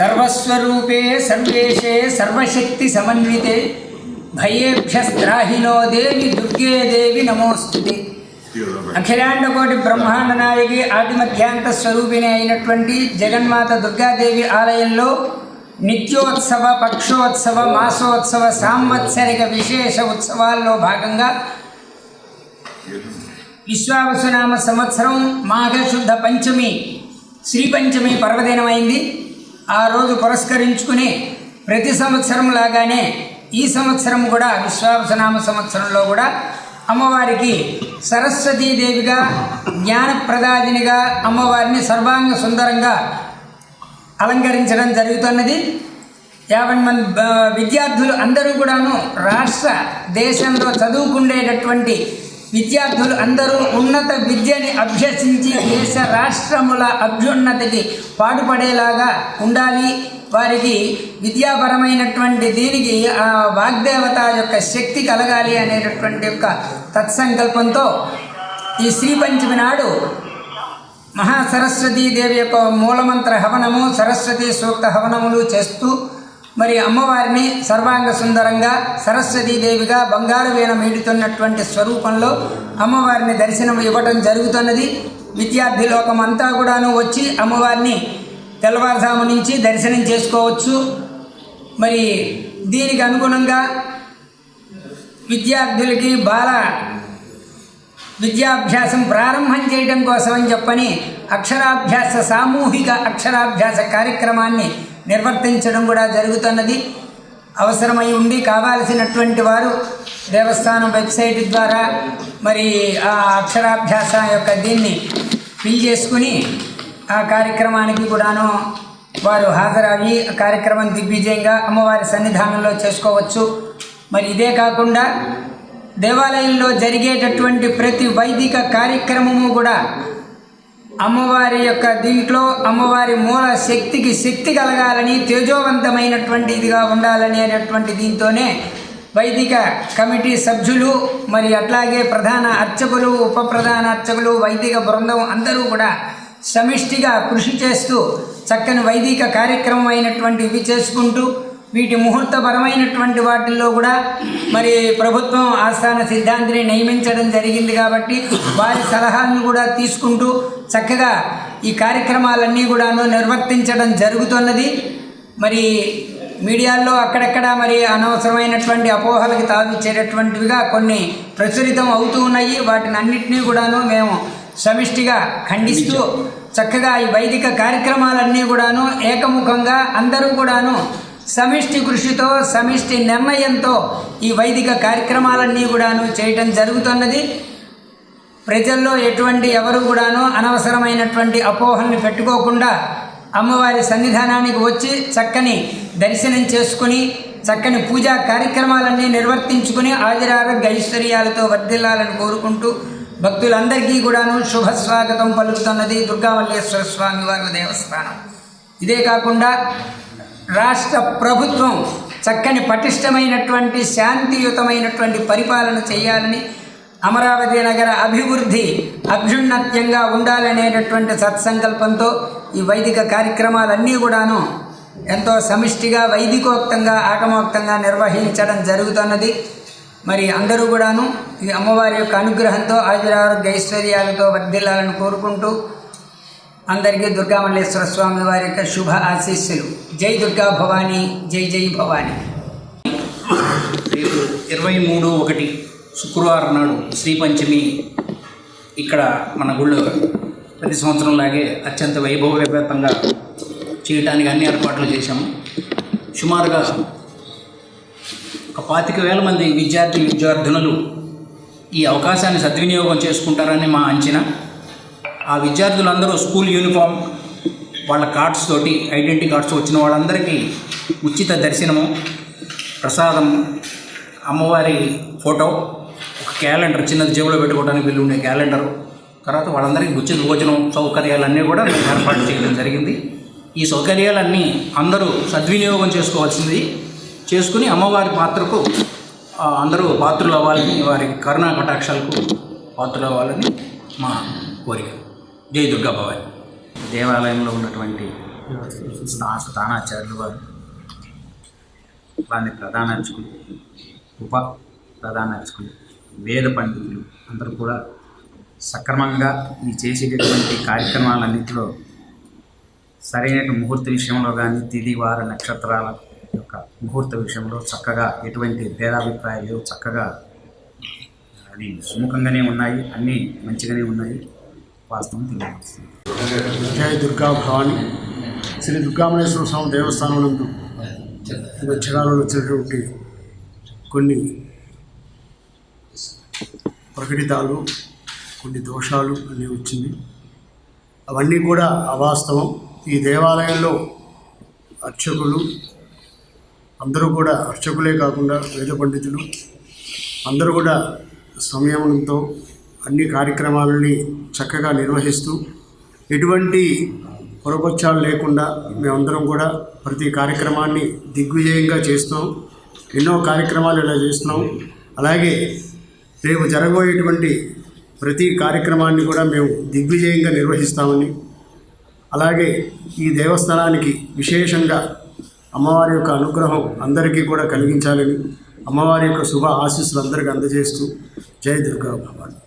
सर्वस्वरूपे सर्वेशे सर्वशक्ति समन्विते भयेभ्यस्त्राहिनो देवी दुर्गे देवी नमोस्तुते। अखिलांड कोटि ब्रह्मांड नायकी आदिमध्यांत स्वरूपिणी అయినటువంటి జగన్మాత దుర్గాదేవి ఆలయంలో నిత్యోత్సవ పక్షోత్సవ మాసోత్సవ సాంవత్సరిక విశేష ఉత్సవాల్లో భాగంగా విశ్వావసునామ సంవత్సరం మాఘశుద్ధ పంచమి శ్రీ పంచమి పర్వదినమైంది। ఆ రోజు పురస్కరించుకుని ప్రతి సంవత్సరం లాగానే ఈ సంవత్సరం కూడా విశ్వావసునామ సంవత్సరంలో కూడా అమ్మవారికి సరస్వతీదేవిగా జ్ఞానప్రదాదినిగా అమ్మవారిని సర్వాంగ సుందరంగా అలంకరించడం జరుగుతున్నది। 50 మంది విద్యార్థులు అందరూ కూడాను రాష్ట్ర దేశంలో చదువుకునేటటువంటి విద్యార్థులు అందరూ ఉన్నత విద్యని అభ్యసించి దేశ రాష్ట్రముల అభ్యున్నతికి పాటుపడేలాగా ఉండాలి, వారికి విద్యాపరమైనటువంటి దీనికి ఆ వాగ్దేవత యొక్క శక్తి కలగాలి అనేటటువంటి యొక్క తత్సంకల్పంతో ఈ శ్రీ పంచమి నాడు మహాసరస్వతీదేవి యొక్క మూలమంత్ర హవనము సరస్వతీ సూక్త హవనములు చేస్తూ మరి అమ్మవారిని సర్వాంగ సుందరంగా సరస్వతీదేవిగా బంగారు వీణ మీడుతున్నటువంటి స్వరూపంలో అమ్మవారిని దర్శనం ఇవ్వడం జరుగుతున్నది। విద్యార్థి లోకం అంతా కూడాను వచ్చి అమ్మవారిని తెల్లవారుజాము నుంచి దర్శనం చేసుకోవచ్చు। మరి దీనికి అనుగుణంగా విద్యార్థులకి బాల విద్యాభ్యాసం ప్రారంభం చేయడం కోసమని చెప్పని అక్షరాభ్యాస సామూహిక అక్షరాభ్యాస కార్యక్రమాన్ని నిర్వర్తించడం కూడా జరుగుతున్నది। అవసరమై ఉండి కావాల్సినటువంటి వారు దేవస్థానం వెబ్సైట్ ద్వారా మరి ఆ అక్షరాభ్యాస యొక్క దీన్ని ఫిల్ చేసుకుని ఆ కార్యక్రమానికి కూడాను వారు హాజరయ్యి ఆ కార్యక్రమం దిగ్విజయంగా అమ్మవారి సన్నిధానంలో చేసుకోవచ్చు। మరి ఇదే కాకుండా దేవాలయంలో జరిగేటటువంటి ప్రతి వైదిక కార్యక్రమము కూడా అమ్మవారి యొక్క దీంట్లో అమ్మవారి మూల శక్తికి శక్తి కలగాలని తేజోవంతమైనటువంటి ఇదిగా ఉండాలని అనేటువంటి దీంతోనే వైదిక కమిటీ సభ్యులు మరి అట్లాగే ప్రధాన అర్చకులు ఉప ప్రధాన అర్చకులు వైదిక బృందం అందరూ కూడా సమిష్టిగా కృషి చేస్తూ చక్కని వైదిక కార్యక్రమం అయినటువంటి ఇవి చేసుకుంటూ వీటి ముహూర్తపరమైనటువంటి వాటిల్లో కూడా మరి ప్రభుత్వం ఆస్థాన సిద్ధాంతిని నియమించడం జరిగింది కాబట్టి వారి సలహాలను కూడా తీసుకుంటూ చక్కగా ఈ కార్యక్రమాలన్నీ కూడాను నిర్వర్తించడం జరుగుతున్నది। మరి మీడియాల్లో అక్కడక్కడ మరి అనవసరమైనటువంటి అపోహలకు తావిచ్చేటటువంటివిగా కొన్ని ప్రచురితం అవుతూ ఉన్నాయి। వాటిని అన్నింటినీ కూడాను మేము సమిష్టిగా ఖండిస్తూ చక్కగా ఈ వైదిక కార్యక్రమాలన్నీ కూడాను ఏకముఖంగా అందరూ కూడాను సమిష్టి కృషితో సమిష్టి నిర్ణయంతో ఈ వైదిక కార్యక్రమాలన్నీ కూడాను చేయటం జరుగుతున్నది। ప్రజల్లో ఎటువంటి ఎవరు కూడాను అనవసరమైనటువంటి అపోహల్ని పెట్టుకోకుండా అమ్మవారి సన్నిధానానికి వచ్చి చక్కని దర్శనం చేసుకుని చక్కని పూజా కార్యక్రమాలన్నీ నిర్వర్తించుకుని ఆయురారోగ్య ఐశ్వర్యాలతో వర్ధిల్లాలని కోరుకుంటూ భక్తులందరికీ కూడాను శుభస్వాగతం పలుకుతున్నది దుర్గామల్లేశ్వర స్వామి వారి దేవస్థానం। ఇదే కాకుండా రాష్ట్ర ప్రభుత్వం చక్కని పటిష్టమైనటువంటి శాంతియుతమైనటువంటి పరిపాలన చేయాలని అమరావతి నగర అభివృద్ధి అభ్యున్నత్యంగా ఉండాలనేటటువంటి సత్సంకల్పంతో ఈ వైదిక కార్యక్రమాలన్నీ కూడాను ఎంతో సమిష్టిగా వైదికోక్తంగా ఆగమోక్తంగా నిర్వహించడం జరుగుతున్నది। మరి అందరూ కూడాను ఈ అమ్మవారి యొక్క అనుగ్రహంతో ఆయురారోగ్య ఐశ్వర్యాలతో వర్ధిల్లాలని కోరుకుంటూ అందరికీ దుర్గామల్లేశ్వర స్వామి వారి యొక్క శుభ ఆశీస్సులు। జై దుర్గా భవానీ, జై జై భవానీ। 23/1 శుక్రవారం నాడు శ్రీ పంచమి ఇక్కడ మన గుళ్ళో ప్రతి సంవత్సరం లాగే అత్యంత వైభవపేతంగా చేయడానికి అన్ని ఏర్పాట్లు చేశాము। సుమారుగా ఒక 25,000 మంది విద్యార్థినులు ఈ అవకాశాన్ని సద్వినియోగం చేసుకుంటారని మా అంచనా। ఆ విద్యార్థులందరూ స్కూల్ యూనిఫామ్ వాళ్ళ కార్డ్స్ తోటి ఐడెంటిటీ కార్డ్స్ వచ్చిన వాళ్ళందరికీ ఉచిత దర్శనము, ప్రసాదం, అమ్మవారి ఫోటో, ఒక క్యాలెండర్ చిన్నది జేబులో పెట్టుకోవడానికి వీళ్ళు ఉండే క్యాలెండరు, తర్వాత వాళ్ళందరికీ ఉచిత భోజనం సౌకర్యాలన్నీ కూడా ఏర్పాటు చేయడం జరిగింది। ఈ సౌకర్యాలన్నీ అందరూ సద్వినియోగం చేసుకోవాల్సింది చేసుకుని అమ్మవారి పాత్రకు అందరూ పాత్రులు అవ్వాలని, వారి కరుణా కటాక్షాలకు పాత్రులు అవ్వాలని మా కోరిక। జై దుర్గా భవాని। దేవాలయంలో ఉన్నటువంటి స్థానాచార్యులు వారు, వారిని ప్రధాన అర్చకులు, ఉప ప్రధాన అర్చకులు, వేద పండితులు అందరూ కూడా సక్రమంగా ఈ చేసేటటువంటి కార్యక్రమాలన్నింటిలో సరైన ముహూర్త విషయంలో కానీ తిథి వార నక్షత్రాల యొక్క ముహూర్త విషయంలో చక్కగా ఎటువంటి భేదాభిప్రాయాలు లేవు, చక్కగా అది సుముఖంగానే ఉన్నాయి, అన్నీ మంచిగానే ఉన్నాయి. వాస్తవం తెలియజేస్తుంది. జయ దుర్గా భవాని. శ్రీ దుర్గామణేశ్వర స్వామి దేవస్థానం నందు మధ్యకాలంలో వచ్చినటువంటి కొన్ని ప్రకటితాలు, కొన్ని దోషాలు అన్నీ వచ్చింది. అవన్నీ కూడా అవాస్తవం. ఈ దేవాలయంలో అర్చకులు అందరూ కూడా, అర్చకులే కాకుండా వేద పండితులు అందరూ కూడా సంయమనంతో అన్ని కార్యక్రమాలని చక్కగా నిర్వహిస్తూ ఎటువంటి పొరపచ్చాలు లేకుండా మేమందరం కూడా ప్రతి కార్యక్రమాన్ని దిగ్విజయంగా చేస్తున్నాం. ఎన్నో కార్యక్రమాలు ఇలా చేస్తున్నాం. అలాగే రేపు జరగబోయేటువంటి ప్రతి కార్యక్రమాన్ని కూడా మేము దిగ్విజయంగా నిర్వహిస్తామని, అలాగే ఈ దేవస్థానానికి విశేషంగా అమ్మవారి యొక్క అనుగ్రహం అందరికీ కూడా కలిగించాలని, అమ్మవారి యొక్క శుభ ఆశీస్సులు అందరికీ అందజేస్తూ జై దుర్గా భవాని.